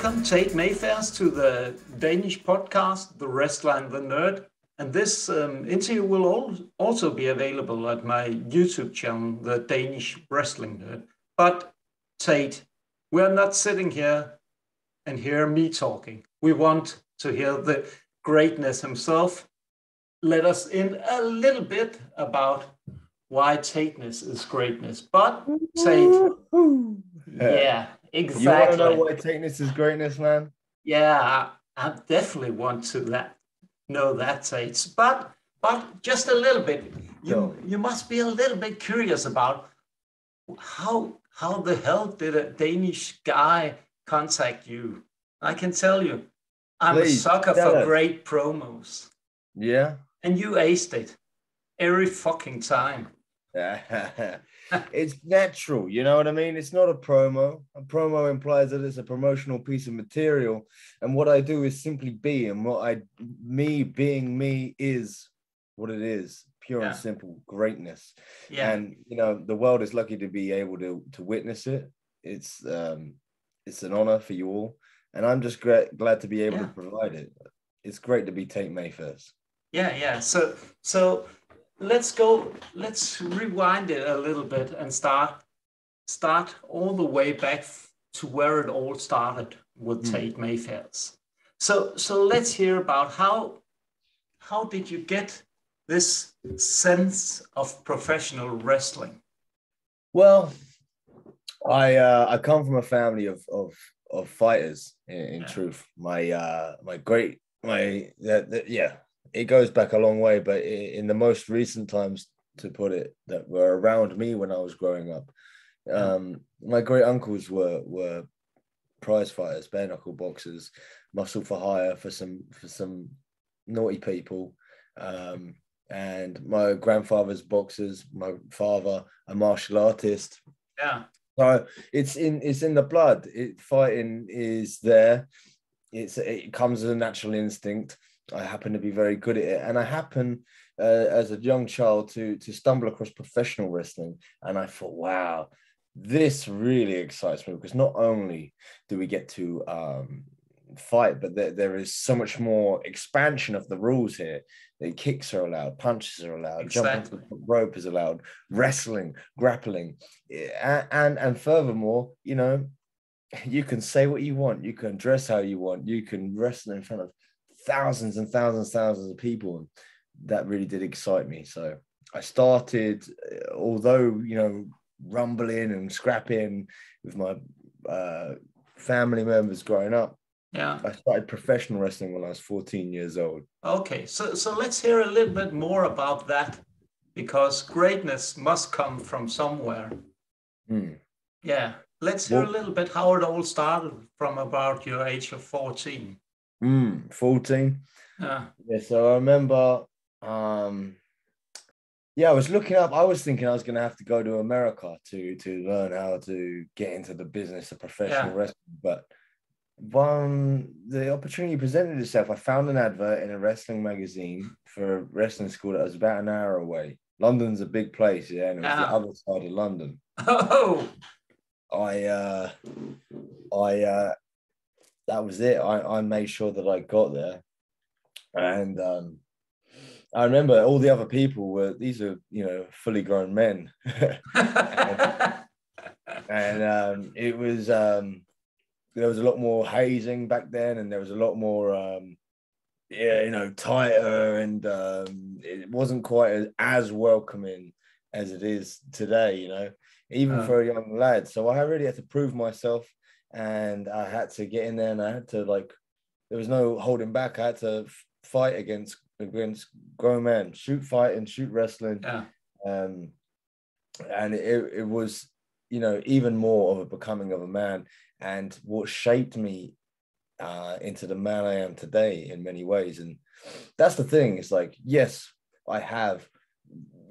Welcome, Tate Mayfairs, to the Danish podcast, The Wrestler and the Nerd. And this interview will also be available at my YouTube channel, The Danish Wrestling Nerd. But, Tate, we're not sitting here and hear me talking. We want to hear the greatness himself. Let us in a little bit about why Tateness is greatness. But, Tate, yeah, exactly. You want to know why Tateness is greatness, man? Yeah, I definitely want to know that, Tate. But just a little bit. You must be a little bit curious about how the hell did a Danish guy contact you? I can tell you, I'm a sucker for great promos. Yeah. And you aced it every fucking time. It's natural, you know what I mean? It's not a promo. A promo implies that it's a promotional piece of material, and what I do is simply be, and me being me is what it is, pure and simple greatness. Yeah. And you know, the world is lucky to be able to witness it. It's an honor for you all, and I'm just glad to be able to provide it. It's great to be Tate Mayfairs. Yeah. So let's rewind it a little bit and start all the way back to where it all started with Tate Mayfairs. So let's hear about how did you get this sense of professional wrestling? Well, I come from a family of fighters. In truth, it goes back a long way, but in the most recent times, to put it, that were around me when I was growing up, my great uncles were prize fighters, bare knuckle boxers, muscle for hire for some naughty people, and my grandfather's boxers, my father a martial artist. Yeah. So it's in the blood. Fighting is there. It comes as a natural instinct. I happen to be very good at it, and I happen as a young child to stumble across professional wrestling, and I thought, wow, this really excites me, because not only do we get to fight, but there is so much more expansion of the rules here. The kicks are allowed, punches are allowed, jumping to the rope is allowed, wrestling, grappling, and furthermore, you know, you can say what you want, you can dress how you want, you can wrestle in front of thousands and thousands of people. And that really did excite me. So I started, although, you know, rumbling and scrapping with my family members growing up. Yeah. I started professional wrestling when I was 14 years old. Okay, so let's hear a little bit more about that, because greatness must come from somewhere. Yeah, let's hear a little bit how it all started from about your age of 14. 14. Yeah, so I remember I was looking up. I was thinking I was going to have to go to America to learn how to get into the business of professional wrestling, but when the opportunity presented itself, I found an advert in a wrestling magazine for a wrestling school that was about an hour away. London's a big place, and it was the other side of London. Oh, that was it. I made sure that I got there, and I remember all the other people these are, you know, fully grown men, and it was there was a lot more hazing back then, and there was a lot more you know, tighter, and it wasn't quite as welcoming as it is today, you know, even for a young lad. So I really had to prove myself. And I had to get in there, and I had to, like, there was no holding back. I had to fight against grown men, shoot fighting, shoot wrestling. Yeah. And it was, you know, even more of a becoming of a man, and what shaped me into the man I am today in many ways. And that's the thing. It's like, yes, I have,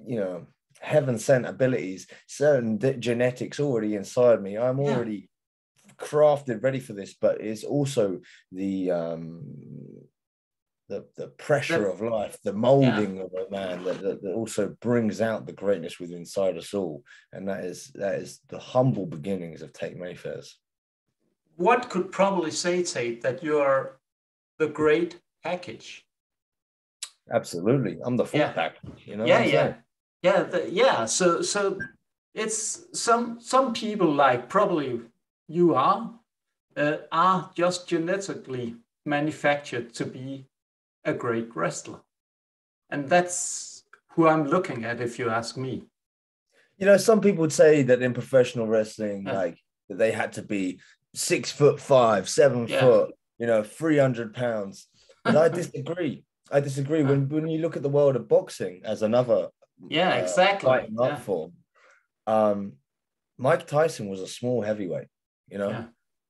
you know, heaven sent abilities, certain genetics already inside me. I'm already crafted, ready for this, but it's also the pressure of life, the molding of a man that also brings out the greatness within inside us all, and that is the humble beginnings of Tate Mayfairs. one could probably say, Tate, that you're the great package. Absolutely. I'm the full Yeah, pack. You know what yeah, I'm yeah, saying? yeah, yeah. So it's some people like probably you are just genetically manufactured to be a great wrestler, and that's who I'm looking at, if you ask me. You know, some people would say that in professional wrestling, Yeah, like that they had to be 6'5", 7 yeah, foot, 300 pounds. But I disagree. I disagree. When you look at the world of boxing as another yeah, exactly. fighting art Yeah, form, um, Mike Tyson was a small heavyweight. You know, yeah,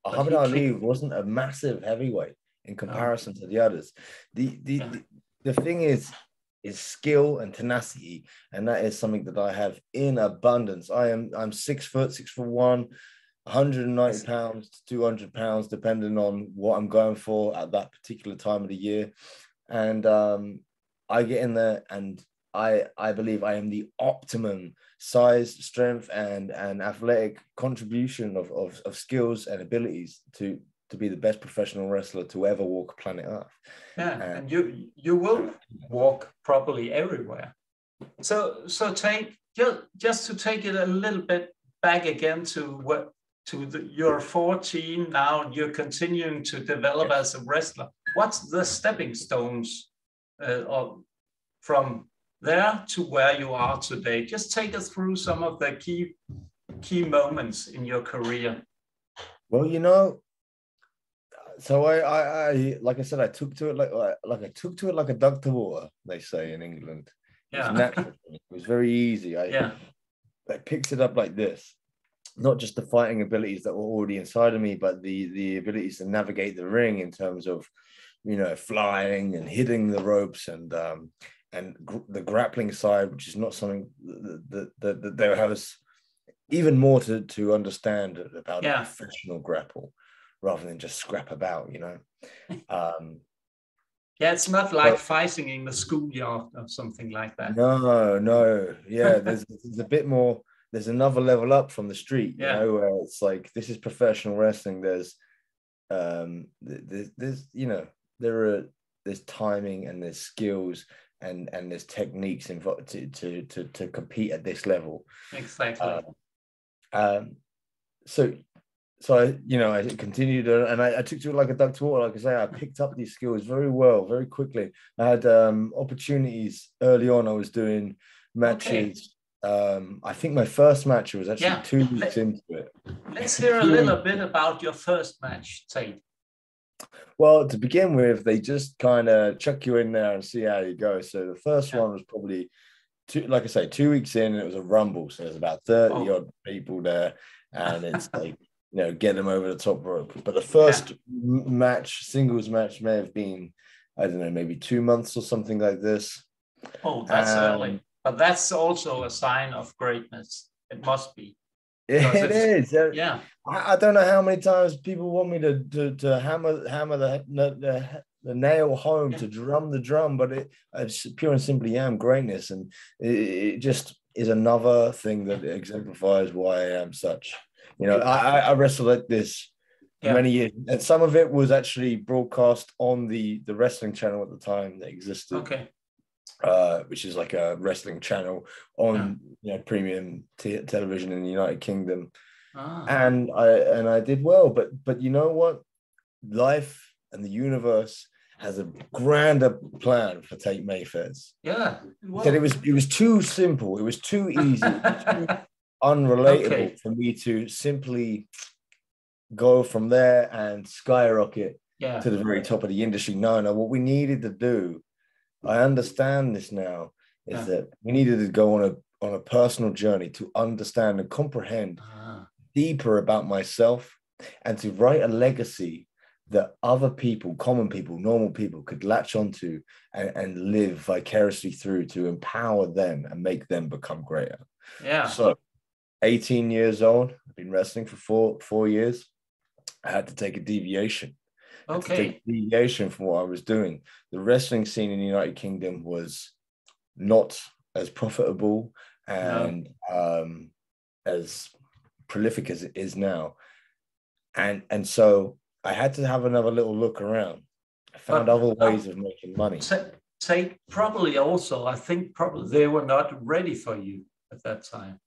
but Muhammad he Ali kicked. wasn't a massive heavyweight in No, comparison to the others. The the yeah, the, the thing is skill and tenacity, and that is something that I have in abundance. I'm 6 foot, 6'1", 190 yes, pounds to 200 pounds, depending on what I'm going for at that particular time of the year. And I get in there, and I believe I am the optimum size, strength, and athletic contribution of skills and abilities to be the best professional wrestler to ever walk planet Earth. yeah, And and you will walk properly everywhere. So take just to take it a little bit back again to you're 14 now, and you're continuing to develop yes, as a wrestler. What's the stepping stones from there to where you are today? Just take us through some of the key moments in your career. well, so I like I said, I took to it like I took to it like a duck to water, they say in England. It was Yeah, natural. It was very easy. yeah, I picked it up like this. Not just the fighting abilities that were already inside of me, but the abilities to navigate the ring in terms of, flying and hitting the ropes and the grappling side, which is not something that there was even more to understand about a yeah. professional grapple rather than just scrap about. Um, Yeah, it's not like so fighting in the schoolyard or something like that. no, yeah, there's a bit more. There's another level up from the street, Yeah, where it's like this is professional wrestling. There's there's timing and there's skills and there's techniques involved to compete at this level. exactly. Um, um, so I continued and I took to it like a duck to water. Like I say, I picked up these skills very well, very quickly. I had opportunities early on. I was doing Okay. matches. I think my first match was actually Yeah. 2 weeks into it. Let's hear a 2 weeks. little bit about your first match, Tate. Well, to begin with, they just kind of chuck you in there and see how you go. So the first Yeah. one was probably like I say, 2 weeks in, and it was a rumble. So there's about 30 Oh, odd people there, and it's like, get them over the top rope. But the yeah. first singles match, may have been, I don't know, maybe 2 months or something like this. Oh, that's And early. But that's also a sign of greatness. It must be. Because it if, is. yeah, I don't know how many times people want me to hammer the nail home, yeah, to drum the drum, but it's pure and simply am greatness, and it just is another thing that exemplifies why I am such. I wrestled like this for yeah. many years, and some of it was actually broadcast on the wrestling channel at the time that existed, Okay. which is like a wrestling channel Yeah. on premium television in the United Kingdom, Ah, and I did well. But you know what? Life and the universe has a grander plan for Tate Mayfairs. yeah. He said Well, it was too simple, it was too easy, it was too unrelatable okay. for me to simply go from there and skyrocket Yeah. to the very top of the industry. No, what we needed to do, I understand this now, is Yeah. that we needed to go on a personal journey to understand and comprehend Ah, deeper about myself and to write a legacy that other people, common people, normal people could latch onto and live vicariously through to empower them and make them become greater. yeah. So 18 years old, I've been wrestling for four years. I had to take a deviation. I had to take Okay. a deviation from what I was doing. The wrestling scene in the United Kingdom was not as profitable No. and as prolific as it is now. And so I had to have another little look around. I found But other ways of making money. Tate probably also, I think probably they were not ready for you at that time.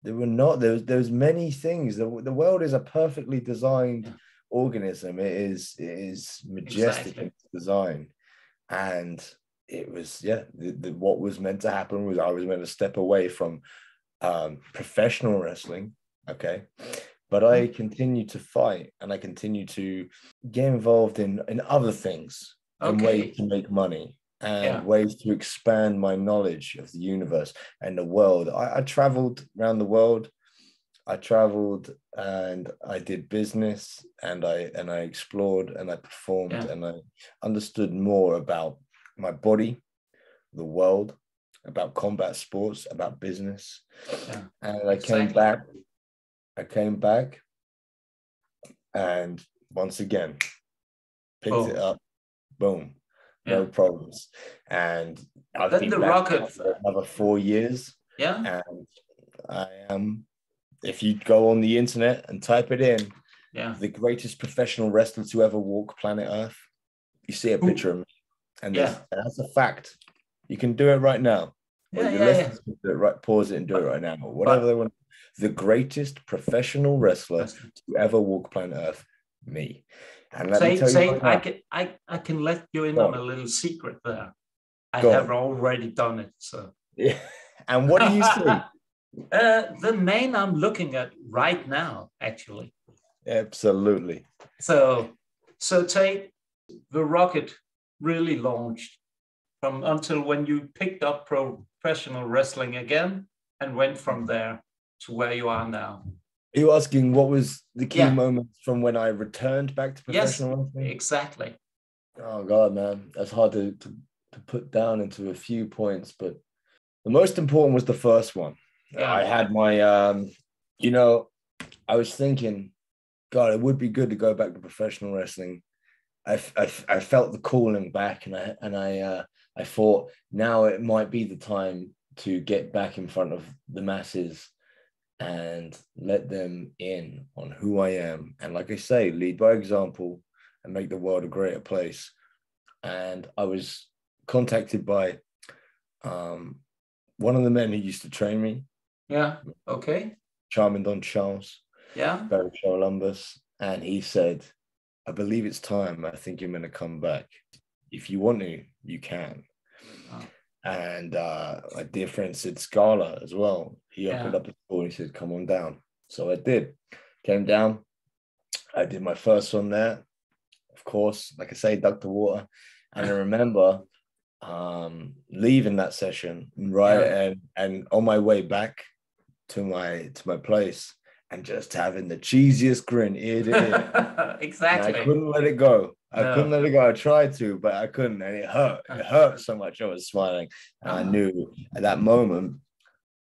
There were not. There was many things. The world is a perfectly designed organism. It is majestic in its design, and it was what was meant to happen was I was meant to step away from professional wrestling. Okay. But I continue to fight, and I continue to get involved in other things, in ways to make money and ways to expand my knowledge of the universe and the world. I traveled around the world. I traveled and I did business, and I explored and I performed, and I understood more about my body, the world, about combat sports, about business. And I came back and once again picked it up. Boom. No problems. And I've been back for another 4 years. And I am, if you go on the internet and type it in, the greatest professional wrestler to ever walk planet Earth, you see a picture of me. And that's a fact. You can do it right now. Listeners can do it right, pause it and do it right now. Or whatever they want. The greatest professional wrestler to ever walk planet Earth, me. And let me tell you right now, I can let you in on a little secret there. I have already done it. So and what do you see? The man I'm looking at right now, actually. Absolutely. So Tate, the rocket really launched from until when you picked up professional wrestling again and went from there to where you are now. Are you asking what was the key moments from when I returned back to professional wrestling? Yes, exactly. Oh God, man, that's hard to put down into a few points, but the most important was the first one. I had my, I was thinking, God, it would be good to go back to professional wrestling. I felt the calling back, and I thought now it might be the time to get back in front of the masses and let them in on who I am. And like I say, lead by example and make the world a greater place. And I was contacted by one of the men who used to train me. Charmin Don Charles. Barry Columbus. And he said, I believe it's time. I think you're going to come back. If you want to, you can. And my dear friend Sid Scala as well. He opened up a door. He said, come on down. So I did. Came down. I did my first one there. Of course, like I say, ducked the water. And I remember leaving that session, and on my way back to my place, and just having the cheesiest grin ear to ear. Exactly. And I couldn't let it go. I couldn't let it go. I tried to, but I couldn't. And it hurt. It hurt so much. I was smiling. And I knew at that moment,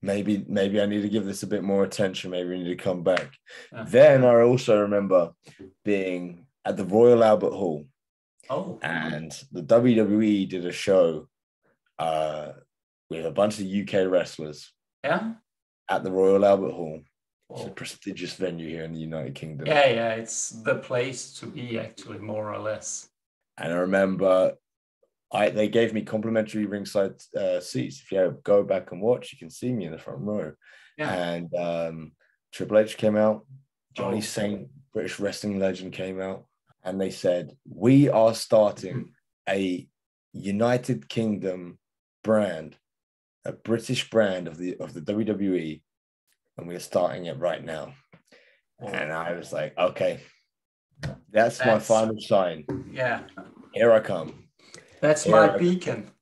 maybe I need to give this a bit more attention. Maybe we need to come back. Then I also remember being at the Royal Albert Hall. And the WWE did a show with a bunch of UK wrestlers. At the Royal Albert Hall. It's a prestigious venue here in the United Kingdom. It's the place to be, actually, more or less. And I remember they gave me complimentary ringside seats. If you go back and watch, you can see me in the front row. And Triple H came out. Johnny Saint, British wrestling legend, came out. And they said, we are starting a United Kingdom brand, a British brand of the WWE. And we're starting it right now. And I was like, okay, that's my final sign. Here I come. That's my beacon.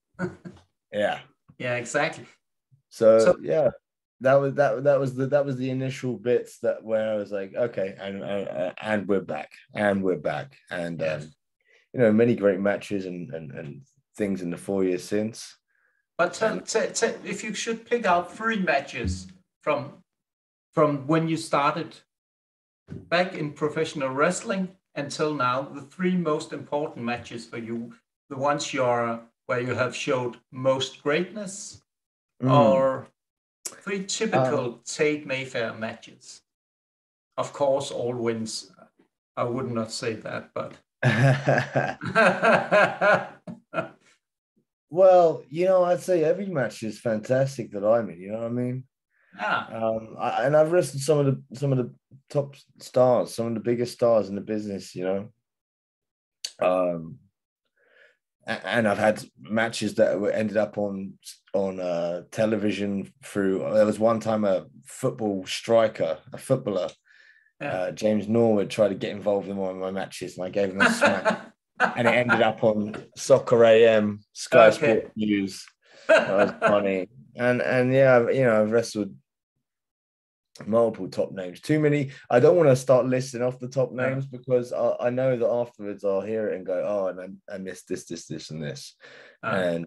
Yeah, exactly. So that was the initial bits where I was like, okay, and we're back, and many great matches and things in the 4 years since. But if you should pick out 3 matches from when you started back in professional wrestling until now, the 3 most important matches for you, the ones where you have showed most greatness, or 3 typical Tate Mayfair matches. Of course, all wins I would not say that, but Well, I'd say every match is fantastic that I'm in. You know what I mean? yeah, And I've wrestled some of the top stars, some of the biggest stars in the business. Um, and I've had matches that were ended up on television through. There was one time a footballer, yeah. James Norwood, tried to get involved in one of my matches, and I gave him a smack, and it ended up on Soccer AM, Sky Okay. Sport News. That was funny, and yeah, I've wrestled multiple top names. Too many. I don't want to start listing off the top No. names because I know that afterwards I'll hear it and go, oh, and I missed this, and this. And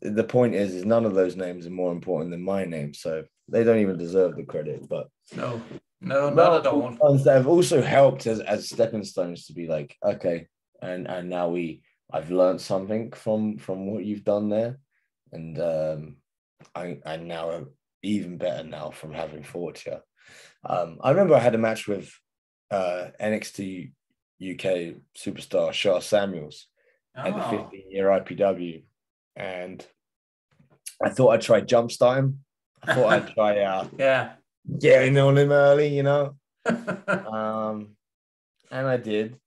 the point is none of those names are more important than my name, so they don't even deserve the credit. But No, not at multiple all. ones that have also helped as stepping stones to be like, okay, and now I've learned something from what you've done there, and I now am even better now from having fought you. I remember I had a match with NXT UK superstar Shah Samuels at the 15-year IPW, and I thought I'd try jumpstart him. I thought I'd try getting on him early, and I did.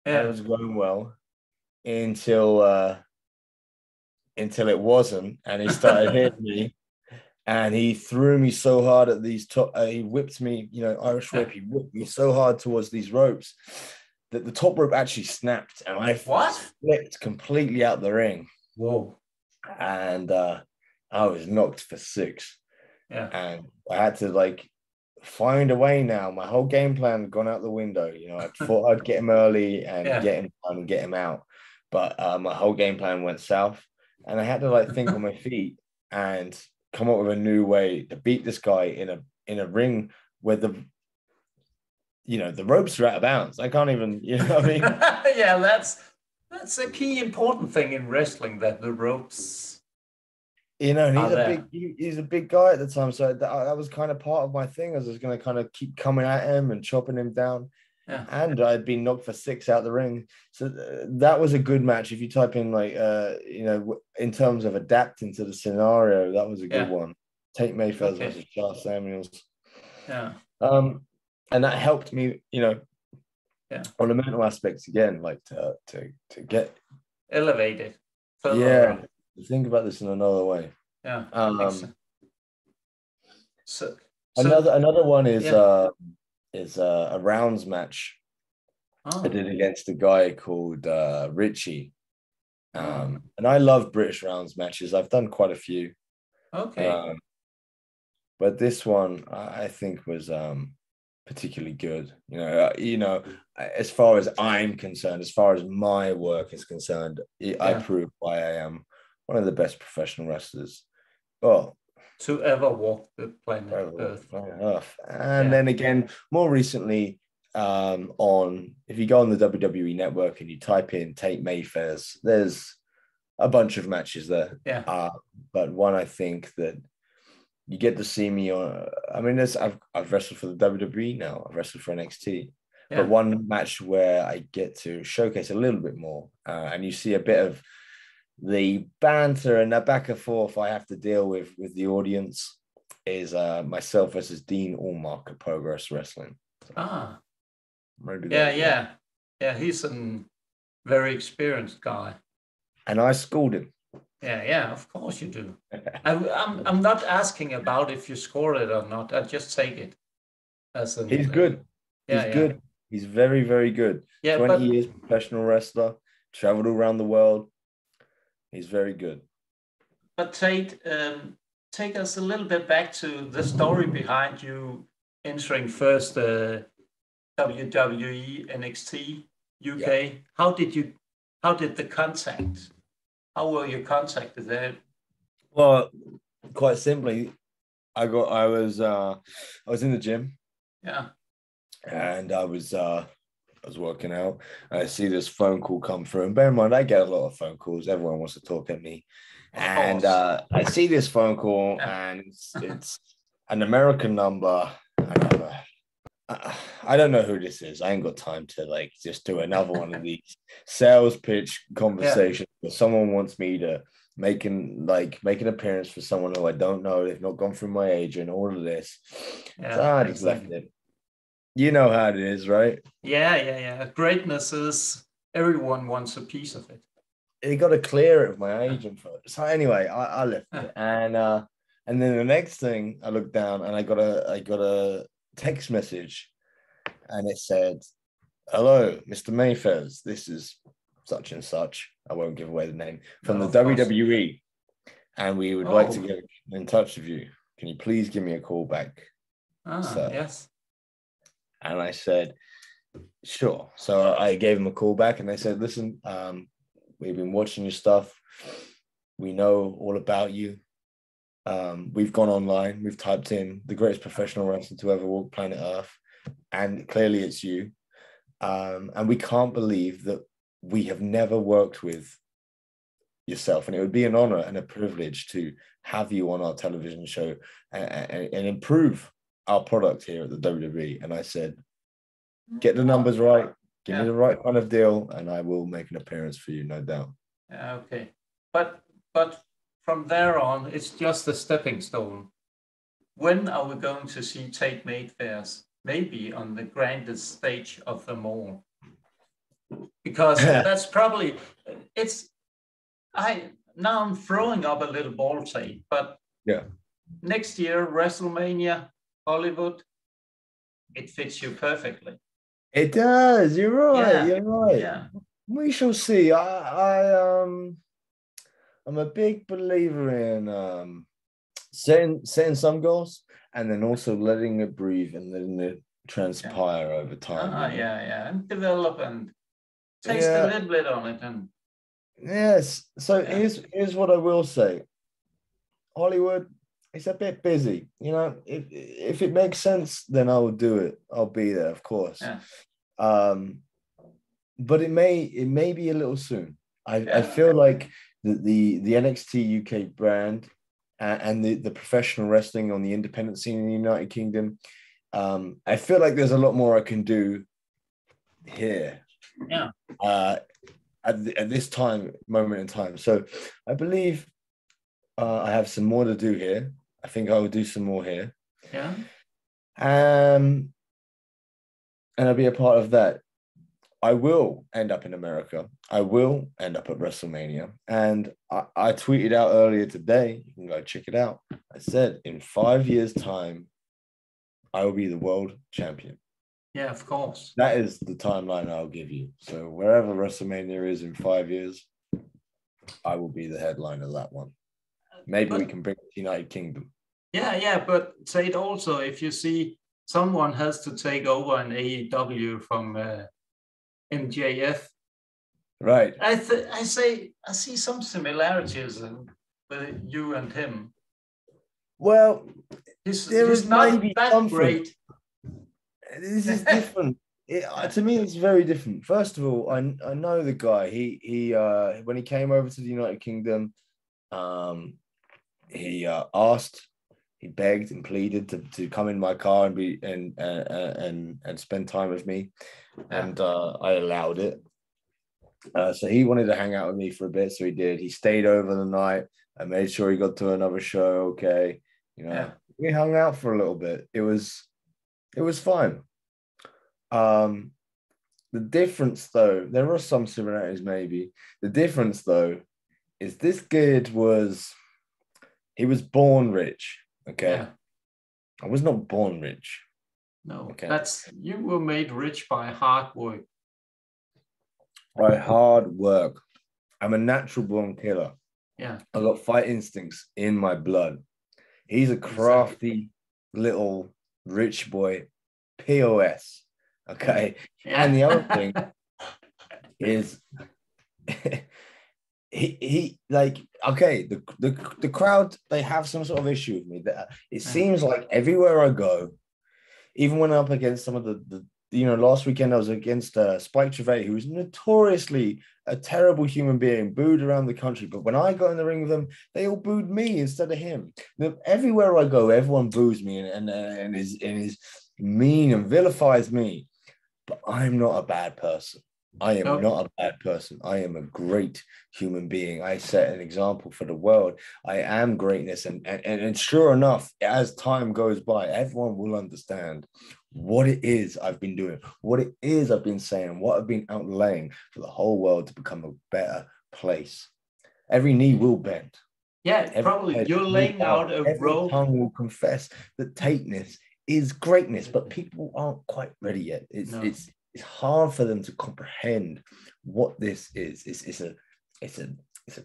And it was going well until it wasn't, and he started hitting me. And he threw me so hard at these he whipped me, Irish whip. He whipped me so hard towards these ropes that the top rope actually snapped, and I flipped completely out the ring. Whoa! And I was knocked for 6. Yeah. And I had to find a way now. My whole game plan had gone out the window. I thought I'd get him early and get him done and get him out, but my whole game plan went south, and I had to think on my feet and come up with a new way to beat this guy in a ring where the ropes are out of bounds. I can't even, what I mean? Yeah, that's a key important thing in wrestling, that the ropes. And he's a big guy at the time, so that was kind of part of my thing. I was just going to kind of keep coming at him and chopping him down. Yeah. And I'd been knocked for 6 out the ring. So that was a good match. If you type in in terms of adapting to the scenario, that was a good one. Tate Mayfairs versus Shah Samuels. Yeah. And that helped me, on the mental aspects again, to get elevated. Yeah. Think about this in another way. Yeah. So another one is a rounds match. I did against a guy called Richie. And I love British rounds matches. I've done quite a few. Okay. But this one I think was particularly good. As far as I'm concerned, as far as my work is concerned, I proved why I am one of the best professional wrestlers to ever walk the planet Earth. And then again, more recently, if you go on the WWE network and you type in Tate Mayfairs, there's a bunch of matches there. But one I think that you get to see me on. I mean, I've wrestled for the WWE now. I've wrestled for NXT. But one match where I get to showcase a little bit more, and you see a bit of the banter and the back and forth I have to deal with the audience, is myself versus Dean Allmark at Progress Wrestling. He's a very experienced guy, and I schooled him. Yeah, of course you do. I'm not asking about if you scored it or not. I just take it as he's good. He's good. He's very, very good. 20 years professional wrestler, traveled around the world. He's very good. But Tate, take us a little bit back to the story behind you entering first WWE NXT UK. How were you contacted there? Well, quite simply, I was in the gym. And I was working out, and I see this phone call come through. And bear in mind, I get a lot of phone calls. Everyone wants to talk at me. And I see this phone call, and it's an American number. And I don't know who this is. I ain't got time to like just do another one of these sales pitch conversations where someone wants me to make an appearance for someone who I don't know. They've not gone through my agent, all of this. Yeah, So I just left it. You know how it is, right? Yeah. Greatness is everyone wants a piece of it. You got to clear it with my agent first. So anyway, I left it, and then the next thing, I looked down and I got a text message, and it said, "Hello, Mr. Mayfairs. This is such and such. I won't give away the name from the WWE, and we would like to get in touch with you. Can you please give me a call back?" Yes. And I said, "Sure." So I gave him a call back, and they said, "Listen, we've been watching your stuff. We know all about you. We've gone online. We've typed in the greatest professional wrestler to ever walk planet Earth, and clearly it's you. And we can't believe that we have never worked with yourself. And it would be an honor and a privilege to have you on our television show and improve our product here at the WWE." And I said, "Get the numbers right. Give me the right kind of deal, and I will make an appearance for you, no doubt." Okay. But from there on, it's just a stepping stone. When are we going to see Tate Mayfairs? Maybe on the grandest stage of them all. Because that's probably, now I'm throwing up a little ball tape, but next year, WrestleMania, Hollywood, it fits you perfectly. It does. You're right. Yeah. You're right. Yeah. We shall see. I'm a big believer in setting some goals and then also letting it breathe and letting it transpire over time. And develop and taste a little bit on it. And yes. So here's what I will say. Hollywood, it's a bit busy. You know, if it makes sense, then I will do it. I'll be there, of course. Yeah. But it may be a little soon. I feel like the NXT UK brand and the professional wrestling on the independent scene in the United Kingdom, I feel like there's a lot more I can do here. Yeah. At this moment in time. So I believe I have some more to do here. I think I will do some more here. Yeah. And I'll be a part of that. I will end up in America. I will end up at WrestleMania. And I tweeted out earlier today, you can go check it out. I said, in 5 years' time, I will be the world champion. Yeah, of course. That is the timeline I'll give you. So wherever WrestleMania is in 5 years, I will be the headline of that one. Maybe we can bring it to the United Kingdom. Yeah. But say it also, if you see someone has to take over an AEW from MJF. Right. I see some similarities with you and him. Well, he's not that great. This is different. To me, it's very different. First of all, I know the guy. He when he came over to the United Kingdom, he asked, he begged and pleaded to come in my car and be and spend time with me, and I allowed it. So he wanted to hang out with me for a bit, so he did. He stayed over the night. I made sure he got to another show. Okay, we hung out for a little bit. It was fine. The difference, though, there are some similarities, maybe. The difference, though, is this kid he was born rich. Okay. Yeah. I was not born rich. No, okay. You were made rich by hard work. By hard work. I'm a natural born killer. Yeah. I got fight instincts in my blood. He's a crafty little rich boy, POS. Okay. Yeah. And the other thing is he like, okay, the crowd, they have some sort of issue with me. That it seems like everywhere I go, even when I'm up against some of the last weekend I was against Spike Trevay, who was notoriously a terrible human being, booed around the country. But when I got in the ring with them, they all booed me instead of him. Everywhere I go, everyone boos me and is mean and vilifies me. But I'm not a bad person. I am not a bad person. I am a great human being. I set an example for the world. I am greatness. And sure enough, as time goes by, everyone will understand what it is I've been doing, what it is I've been saying, what I've been outlaying for the whole world to become a better place. Every knee will bend. Yeah, probably you're laying out a every road. tongue will confess that Tateness is greatness, but people aren't quite ready yet. It's hard for them to comprehend what this is. It's a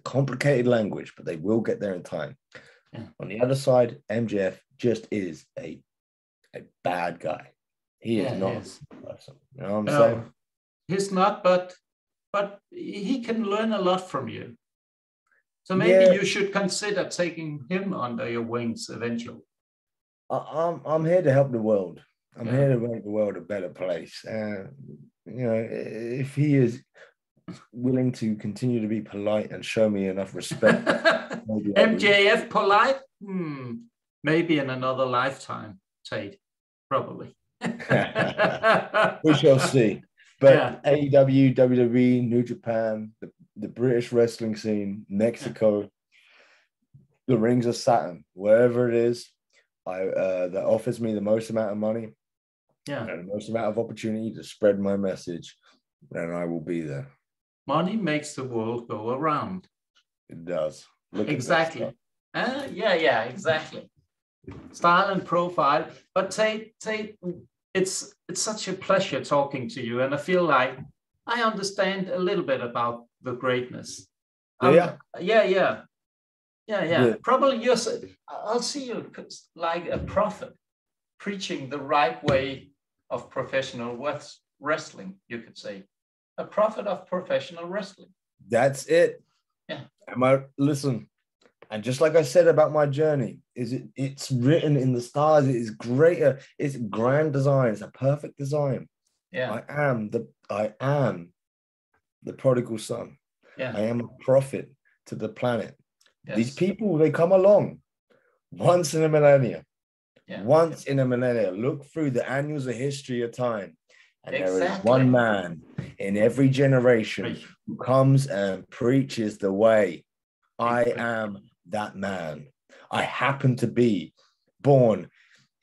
complicated language, but they will get there in time. Yeah. On the other side, MJF just is a bad guy. He is not a person. You know what I'm saying? He's not, but he can learn a lot from you. So maybe you should consider taking him under your wings eventually. I'm here to help the world. I'm here to make the world a better place. If he is willing to continue to be polite and show me enough respect. MJF polite? Maybe in another lifetime, Tate, probably. We shall see. But AEW, WWE, New Japan, the British wrestling scene, Mexico, the Rings of Saturn, wherever it is, that offers me the most amount of money, and the most amount of opportunity to spread my message, then I will be there. Money makes the world go around. It does. Exactly. Exactly. Style and profile. But Tate, it's such a pleasure talking to you, and I feel like I understand a little bit about the greatness. Yeah. Probably I'll see you like a prophet preaching the right way of professional wrestling, you could say. A prophet of professional wrestling. That's it. Yeah. Listen, and just like I said about my journey, it's written in the stars. It is greater. It's grand design. It's a perfect design. Yeah. I am the prodigal son. Yeah. I am a prophet to the planet. Yes. These people, they come along once in a millennia. Yeah. Once in a millennia. Look through the annals of history of time. And there is one man in every generation who comes and preaches the way. I am that man. I happen to be born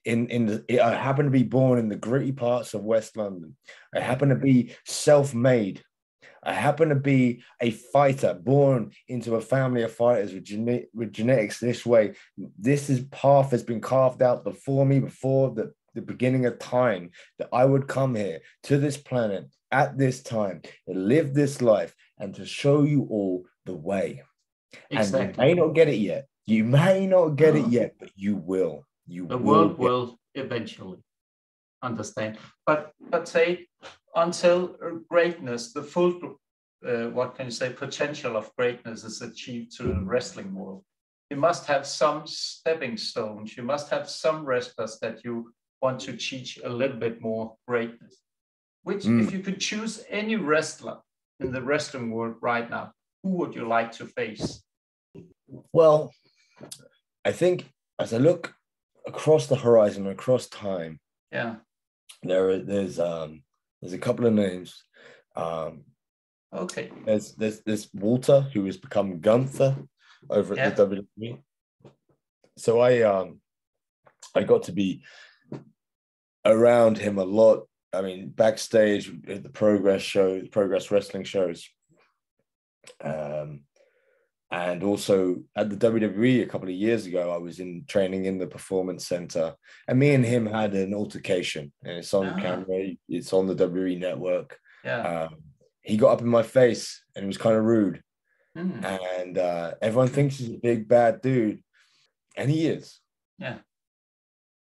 in the gritty parts of West London. I happen to be self-made. I happen to be a fighter born into a family of fighters with genetics this way. Path has been carved out before me, before the beginning of time, that I would come here to this planet at this time to live this life and to show you all the way. Exactly. And you may not get it yet. You may not get it yet, but you will. The world will eventually understand. But say, until greatness, the full, potential of greatness is achieved to the wrestling world, you must have some stepping stones. You must have some wrestlers that you want to teach a little bit more greatness. Which, if you could choose any wrestler in the wrestling world right now, who would you like to face? Well, I think as I look across the horizon, across time, there's a couple of names. Okay. There's Walter, who has become Gunther over at the WWE. So I got to be around him a lot. I mean, backstage at the Progress Wrestling shows. And also at the WWE a couple of years ago, I was in training in the Performance Center, and me and him had an altercation, and it's on camera. It's on the WWE network. Yeah. He got up in my face, and it was kind of rude. And everyone thinks he's a big bad dude, and he is. Yeah.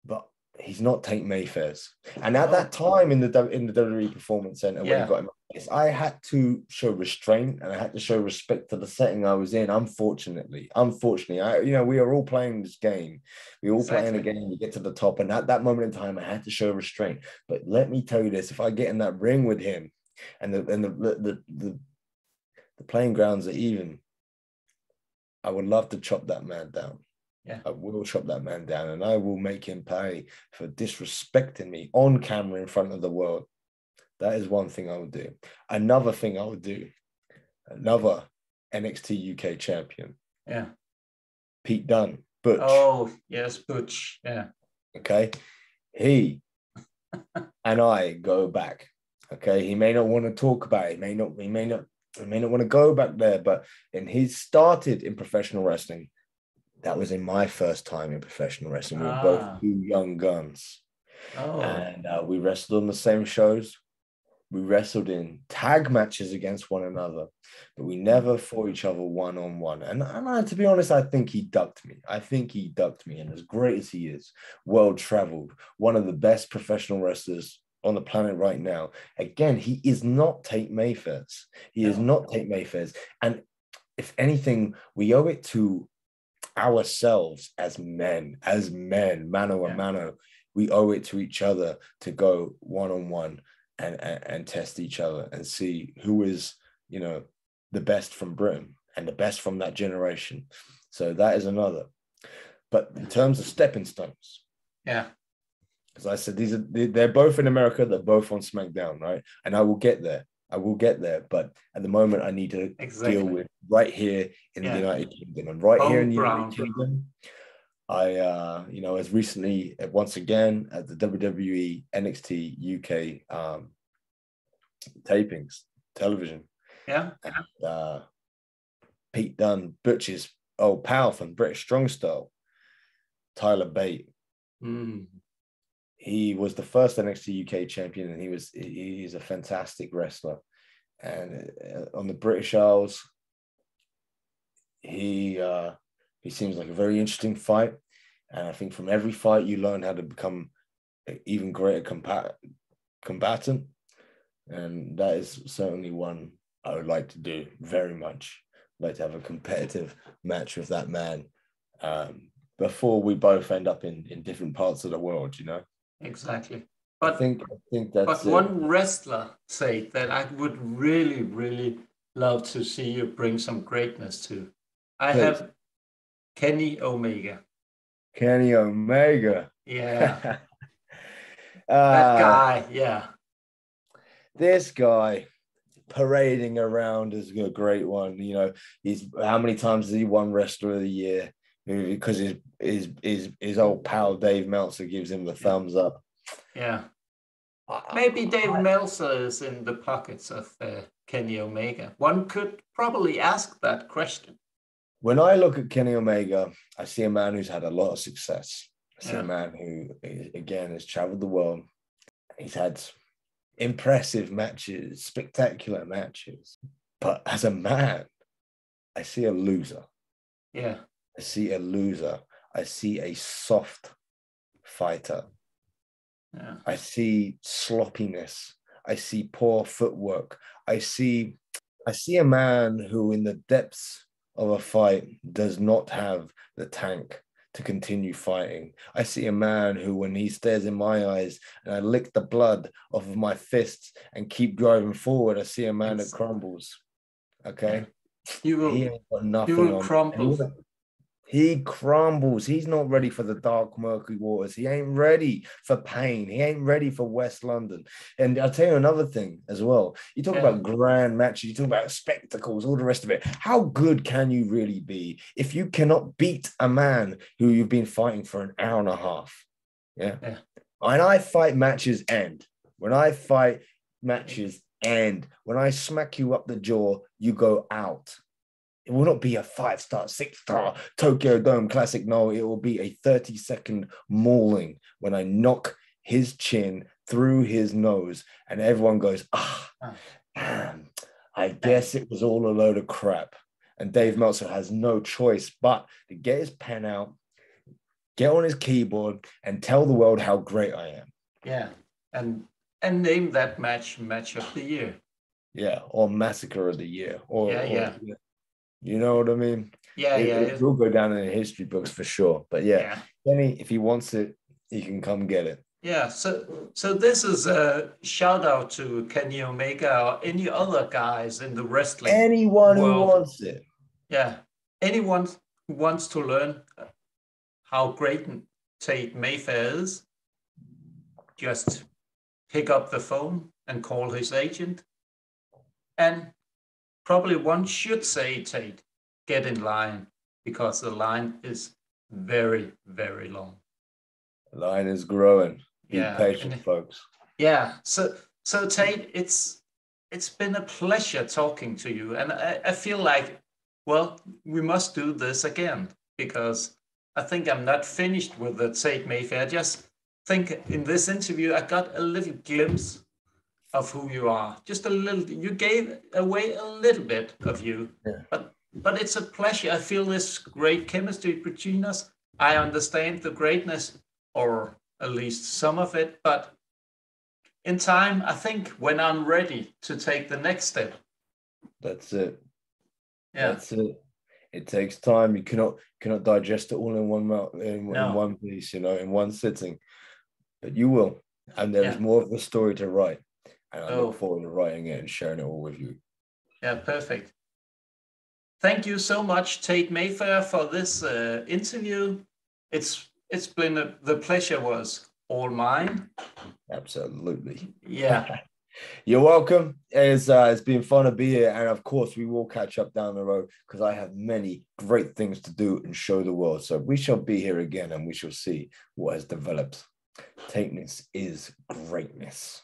But he's not Tate Mayfairs. And at that time in the WWE Performance Center, when he got in my face, I had to show restraint and I had to show respect to the setting I was in. Unfortunately, we are all playing this game. We all playing a game. We get to the top, and at that moment in time, I had to show restraint. But let me tell you this: if I get in that ring with him, and the playing grounds are even, I would love to chop that man down. Yeah. I will chop that man down, and I will make him pay for disrespecting me on camera in front of the world. That is one thing I would do. Another thing I would do, another NXT UK champion. Yeah. Pete Dunne, Butch. Oh, yes, Butch. Yeah. Okay. He and I go back. Okay. He may not want to talk about it. He may not want to go back there, but he started in professional wrestling. That was in my first time in professional wrestling. We were both two young guns. Oh. And we wrestled on the same shows. We wrestled in tag matches against one another, but we never fought each other one-on-one. And to be honest, I think he ducked me. And as great as he is, world-traveled, one of the best professional wrestlers on the planet right now. Again, he is not Tate Mayfairs. He is not Tate Mayfairs. And if anything, we owe it to ourselves as men, mano a mano. We owe it to each other to go one-on-one and test each other and see who is, the best from Britain and the best from that generation. So that is another. But in terms of stepping stones, as I said, they're both in America. They're both on SmackDown, right? And I will get there. But at the moment, I need to deal with right here in the United Kingdom. And here in the United Kingdom, I, as recently, once again, at the WWE NXT UK tapings, television. Yeah. And, Pete Dunne, Butch's old pal from British Strong Style, Tyler Bate. He was the first NXT UK champion, and he's a fantastic wrestler. And on the British Isles, he seems like a very interesting fight. And I think from every fight, you learn how to become an even greater combatant. And that is certainly one I would like to do very much. I'd like to have a competitive match with that man before we both end up in different parts of the world, Exactly. But I think that's one wrestler say that I would really, really love to see you bring some greatness to. I have Kenny Omega. Kenny Omega. Yeah. That guy, yeah. This guy parading around is a great one. He's how many times has he won Wrestler of the Year? Because his old pal Dave Meltzer gives him the thumbs up. Yeah. Maybe Dave Meltzer is in the pockets of Kenny Omega. One could probably ask that question. When I look at Kenny Omega, I see a man who's had a lot of success. I see a man who, again, has traveled the world. He's had impressive matches, spectacular matches. But as a man, I see a loser. Yeah. I see a loser. I see a soft fighter. Yeah. I see sloppiness. I see poor footwork. I see a man who in the depths of a fight does not have the tank to continue fighting. I see a man who, when he stares in my eyes and I lick the blood off of my fists and keep driving forward, I see a man that crumbles. Okay? He ain't got nothing you will on crumble. He crumbles. He's not ready for the dark, murky waters. He ain't ready for pain. He ain't ready for West London. And I'll tell you another thing as well. You talk about grand matches, you talk about spectacles, all the rest of it. How good can you really be if you cannot beat a man who you've been fighting for an hour and a half? Yeah. When I fight, matches end. When I fight, matches end. When I smack you up the jaw, you go out. It will not be a 5-star, 6-star Tokyo Dome Classic. No, it will be a 30-second mauling when I knock his chin through his nose and everyone goes, damn, I guess it was all a load of crap. And Dave Meltzer has no choice but to get his pen out, get on his keyboard and tell the world how great I am. Yeah, and name that match of the year. Yeah, or Massacre of the Year. Or you know what I mean? It will go down in the history books for sure. But Kenny, if he wants it, he can come get it. Yeah, so this is a shout out to Kenny Omega or any other guys in the wrestling Anyone world. who wants it. Yeah, anyone who wants to learn how great Tate Mayfair is, just pick up the phone and call his agent. And probably one should say, Tate, get in line, because the line is very, very long. The line is growing. Be patient, folks. Yeah. So Tate, it's been a pleasure talking to you. And I feel like, well, we must do this again, because I think I'm not finished with the Tate Mayfair. I just think in this interview, I got a little glimpse of who you are. Just a little, you gave away a little bit of you, but it's a pleasure. I feel this great chemistry between us. I understand the greatness, or at least some of it, but in time, I think when I'm ready to take the next step. That's it. Yeah. That's it. It takes time. You cannot digest it all in one in one piece, you know, in one sitting. But you will. And there is more of the story to write. And I look forward to writing it and sharing it all with you. Yeah, perfect. Thank you so much, Tate Mayfair, for this interview. It's been the pleasure was all mine. Absolutely. Yeah. You're welcome. It's been fun to be here. And of course, we will catch up down the road, because I have many great things to do and show the world. So we shall be here again, and we shall see what has developed. Tateness is greatness.